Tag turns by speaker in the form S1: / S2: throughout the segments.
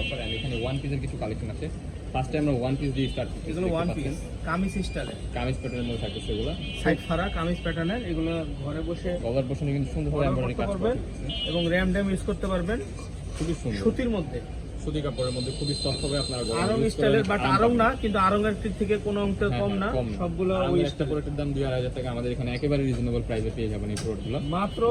S1: Offer and এখানে one পিসের কিছু কালেকশন আছে। ফার্স্টে আমরা ওয়ান পিস দিয়ে স্টার্ট করছি।
S2: এগুলো ওয়ান পিস কামিজ স্টাইলে,
S1: কামিজ প্যাটার্নের মধ্যে থাকছে এগুলো,
S2: সাইড ফাড়া কামিজ প্যাটার্নের। এগুলো ঘরে বসে
S1: গলার পোর্শনে কিন্তু সুন্দরভাবে এমব্রয়ডারি কাজ
S2: করবেন এবং র্যাম ড্যাম ইউজ করতে পারবেন।
S1: খুবই সুন্দর
S2: সুতির মধ্যে,
S1: সুতি কাপড়ের মধ্যে খুবই সফট হবে। আপনারা
S2: আরং স্টাইলের, বাট আরং না, কিন্তু আরঙের থেকে কোনো অংশে কম না, সবগুলো ওই
S1: একটা প্রোডাক্টের দাম 2-2.5 টাকা। আমাদের এখানে একেবারে রিজনেবল প্রাইসে পেয়ে যাবেন এই প্রোডাক্টগুলো,
S2: মাত্র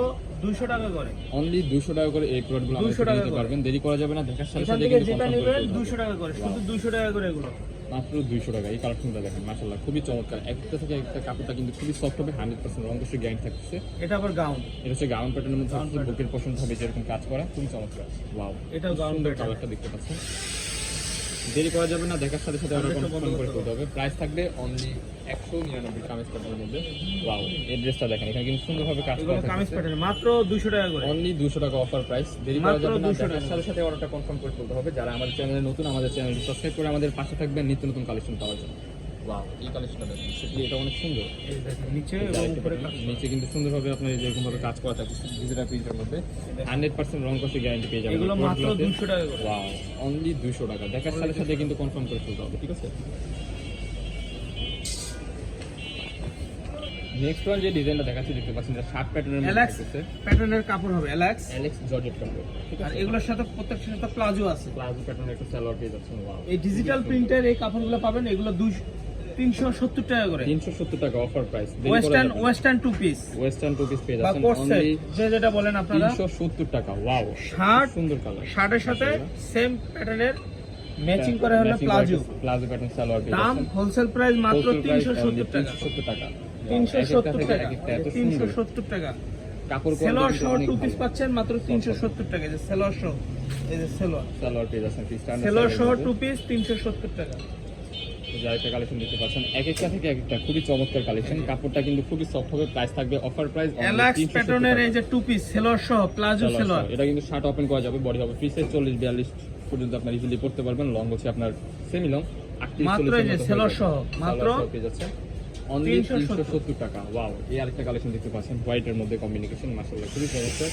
S2: 200 টাকা করে,
S1: অনলি 200 টাকা করে এই প্রোডাক্টগুলো আমাদের নিতে পারবেন। দেরি করা যাবে না, দেখার সাথে সাথে
S2: যেটা
S1: কিন্তু
S2: নেবেন 200 টাকা করে, শুধু 200 টাকা করে এগুলো,
S1: মাত্র 200 টাকা। এই কালেকশনটা দেখেন মাশাআল্লাহ খুবই চমৎকার। একটা থেকে একটা কাপড়টা কিন্তু খুবই সফট হবে, 100% রং কষে গ্যারান্টি থাকছে।
S2: এটা আবার গাউন,
S1: এটা হচ্ছে গাউন প্যাটার্নের মধ্যে থাকছে, বুকের পোর্শন হবে যেরকম কাজ করা, খুবই চমৎকার। ওয়াও,
S2: এটাও গাউন
S1: কালারটা দেখতে পাচ্ছেন। দেরি করা যাবে না, দেখার সাথে সাথে অর্ডার কনফার্ম করে ফেলতে হবে। প্রাইস থাকবে অনলি 199 কামিজ প্যাটার্নের মধ্যে। ওয়াও, এই ড্রেসটা দেখেন, এখানে কিন্তু সুন্দরভাবে কাজ করা আছে।
S2: কামিজ প্যাটার্ন মাত্র 200 টাকা করে,
S1: অনলি 200 টাকা অফার প্রাইস। দেরি করা যাবে না, দেখার সাথে সাথে অর্ডারটা কনফার্ম করে ফেলতে হবে। যারা আমাদের চ্যানেলে নতুন, আমাদের চ্যানেলটি সাবস্ক্রাইব করে আমাদের পাশে থাকবেন নিত্য নতুন কালেকশন পাওয়ার জন্য। ওয়াও, এই কালেকশনটা দেখেন, সেটি এটা অনেক সুন্দর।
S2: এই দেখেন নিচে এবং উপরে কাজ,
S1: নিচে কিন্তু সুন্দরভাবে আপনার এই যেরকম ভাবে কাজ করা থাকে ডিজিটাল প্রিন্টের মধ্যে 100% রং কষে গ্যারান্টি পেয়ে যাবেন।
S2: এগুলো মাত্র 200 টাকা করে।
S1: ওয়াও, অনলি 200 টাকা। দেখার সাথে সাথে কিন্তু কনফার্ম করে ফেলতে হবে, ঠিক আছে? নেক্সট ওয়ান যে ডিজাইনটা দেখাচ্ছি দেখতে পাচ্ছেন, এটা শার্ট প্যাটার্নের মধ্যে
S2: এলএক্স
S1: আছে।
S2: প্যাটার্নের কাপড় হবে, এলএক্স
S1: জর্জেট কাপড়, ঠিক
S2: আর
S1: আছে?
S2: এগুলোর সাথে প্রত্যেকটার সাথে প্লাজো আছে।
S1: প্লাজো প্যাটার্নের একটা সালোয়ার পেয়ে যাচ্ছেন। ওয়াও,
S2: এই ডিজিটাল প্রিন্টের এই কাপড়গুলো পাবেন, এগুলো 370 টাকা করে,
S1: 370 টাকা offer price.
S2: Western two piece,
S1: western two piece পেয়ে
S2: বা
S1: যাচ্ছেন
S2: কোট সেট,
S1: অনলি
S2: যেটা বলেন আপনারা,
S1: 370 টাকা। ওয়াও,
S2: শার্ট,
S1: সুন্দর কালার,
S2: শার্টের সাথে সেম প্যাটার্নের ম্যাচিং করে হলো প্লাজো
S1: প্যাটার্ন সালোয়ার পেয়ে
S2: দাম
S1: যাচ্ছেন।
S2: হোলসেল প্রাইস মাত্র 370 টাকা,
S1: 370 টাকা।
S2: 370 টাকা,
S1: এত সুন্দর
S2: 370 টাকা।
S1: কাপড়
S2: সেলোয়ার সহ টু পিস পাচ্ছেন মাত্র 370 টাকা। এই যে সেলোয়ার সহ, এই যে
S1: সালোয়ার পেয়ে যাচ্ছেন
S2: সেলোয়ার সহ টু পিস 370 টাকা।
S1: যারা কালেকশন দেখতে পাচ্ছেন, এক একটা থেকে এক একটা খুবই চমৎকার কালেকশন। কাপড়টা কিন্তু খুবই সফট হবে। প্রাইস থাকবে অফার প্রাইস
S2: এলএক্স প্যাটার্নের এই যে টু পিস সেলোয়ার সহ প্লাজো সেলোয়ার,
S1: এটা কিন্তু শার্ট ওপেন করা যাবে, বডি হবে ফ্রি সাইজ 40-42 পর্যন্ত আপনার ইজিলি পড়তে পারবেন। লং হচ্ছে আপনার সেমি লং 38-40
S2: মাত্র এই যে সেলোয়ার সহ মাত্র
S1: পেয়ে যাচ্ছে অনলি 370 টাকা। ওয়াও, এই আরেকটা কালেকশন দেখতে পাচ্ছেন হোয়াইটের মধ্যে কম্বিনেশন, মাশাআল্লাহ খুবই চমৎকার।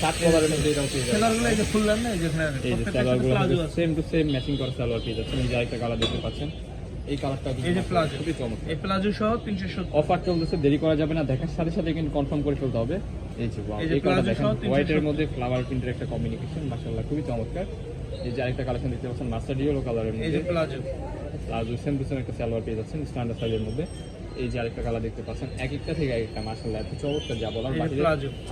S1: সাত কালারের মধ্যে এটাও পেয়ে যাচ্ছে।
S2: সেলোয়ারগুলো এই যে ফুললাম না, এই যে এখানে
S1: এই যে সালোয়ারগুলো সেম টু সেম ম্যাচিং করা সালোয়ার পেয়ে যাচ্ছেন। এই যে আরেকটা কালার দেখতে পাচ্ছেন, এই কালারটা
S2: এই যে প্লাজো,
S1: খুবই চমৎকার।
S2: এই প্লাজো সহ 370
S1: অফার চলতেছে, দেরি করা যাবে না, দেখার সাথে সাথে কিন্তু কনফার্ম করে ফেলতে হবে। এই যে ওয়াও, এই কালারটা দেখেন, হোয়াইটের মধ্যে ফ্লাওয়ার প্রিন্টের একটা কম্বিনেশন, মাশাআল্লাহ খুবই চমৎকার। এই যে আরেকটা কালেকশন দেখতে পাচ্ছেন মাস্টার্ড ইয়েলো কালারের
S2: এই
S1: মধ্যে,
S2: যে প্লাজো
S1: সেম টু সেম একটা সালোয়ার পেয়ে যাচ্ছেন স্ট্যান্ডার্ড সাইজের মধ্যে। এই যে আরেকটা কালার দেখতে পাচ্ছেন, এক একটা থেকে এক একটা মাশাআল্লাহ এত চমৎকার, যা বলার বাকি।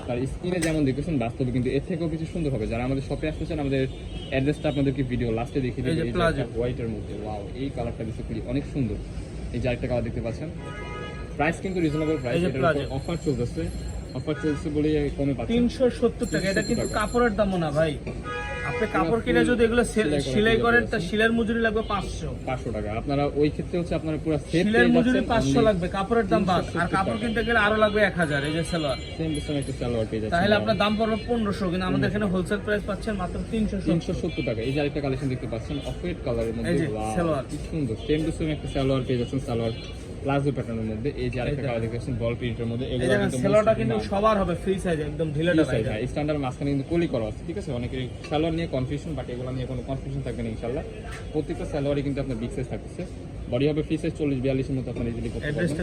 S1: তার স্ক্রিনে যেমন দেখতেছেন বাস্তবে কিন্তু এর থেকেও কিছু সুন্দর হবে। যারা আমাদের শপে আসতে চান, আমাদের অ্যাড্রেসটা আপনাদেরকে ভিডিও লাস্টে দেখিয়ে দেব। এই যে হোয়াইটের মধ্যে, ওয়াও, এই কালারটা বেসিক্যালি অনেক সুন্দর। এই যে আরেকটা কালার দেখতে পাচ্ছেন, প্রাইস কিন্তু রিজনেবল প্রাইস, এটার উপর অফার চলতেছে। অফার চলছে বলে কমে পাচ্ছেন
S2: 370 টাকা। এটা কিন্তু কাপড়ের দামও না ভাই, আপনি কাপড় কিনে যদি এগুলো সেলাই করেন তা সেলাইয়ের মজুরি লাগবে 500
S1: টাকা। আপনারা ওই ক্ষেত্রে হচ্ছে আপনারা পুরো সেট
S2: সেলাইয়ের মজুরি 500 লাগবে, কাপড়ের দাম বাদ, আর কাপড় কিনতে গেলে আরো লাগবে 1000। এই যে সালোয়ার,
S1: সেম টু সেম একটা সালোয়ার পেয়ে যাচ্ছে,
S2: তাহলে আপনার দাম পড়বে 1500, কিন্তু আমাদের এখানে হোলসেল প্রাইস পাচ্ছেন মাত্র 370
S1: টাকা। এই যে আরেকটা কালেকশন দেখতে পাচ্ছেন অফ হোয়াইট কালারের মধ্যে,
S2: এই যে সালোয়ার,
S1: কি সুন্দর, সেম টু সেম একটা সালোয়ার পেয়ে যাচ্ছেন, সালোয়ার প্লাজো প্যাটার্নের মধ্যে। এই যে আরেকটা কালার দেখতে পাচ্ছেন বল প্রিন্টের মধ্যে,
S2: এই দেখেন সালোয়ারটা কিন্তু সবার হবে ফ্রি সাইজ, একদম ঢিলে ঢালাই,
S1: স্ট্যান্ডার্ড মাঝখানে কিন্তু কলি করা আছে, ঠিক আছে? অনেকের সালোয়ার নিয়ে কনফিউশন, বাট এগুলো নিয়ে কোনো কনফিউশন থাকবে না ইনশাআল্লাহ। প্রত্যেকটা সালোয়ারই কিন্তু আপনার বিগ সাইজ থাকছে, বডি হবে ফ্রি সাইজ 40-42 এর মতো আপনারা ইজিলি করতে পারবেন।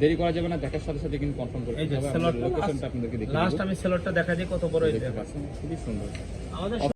S1: দেরি করা যাবে না, দেখার সাথে সাথে কিন্তু কনফার্ম করতে হবে। লোকেশনটা আপনাদেরকে দেখিয়ে দেব।
S2: লাস্ট আমি সালোয়ারটা দেখা দিই কত বড়, এই
S1: দেখতে পাচ্ছেন খুবই সুন্দর।
S2: আমাদের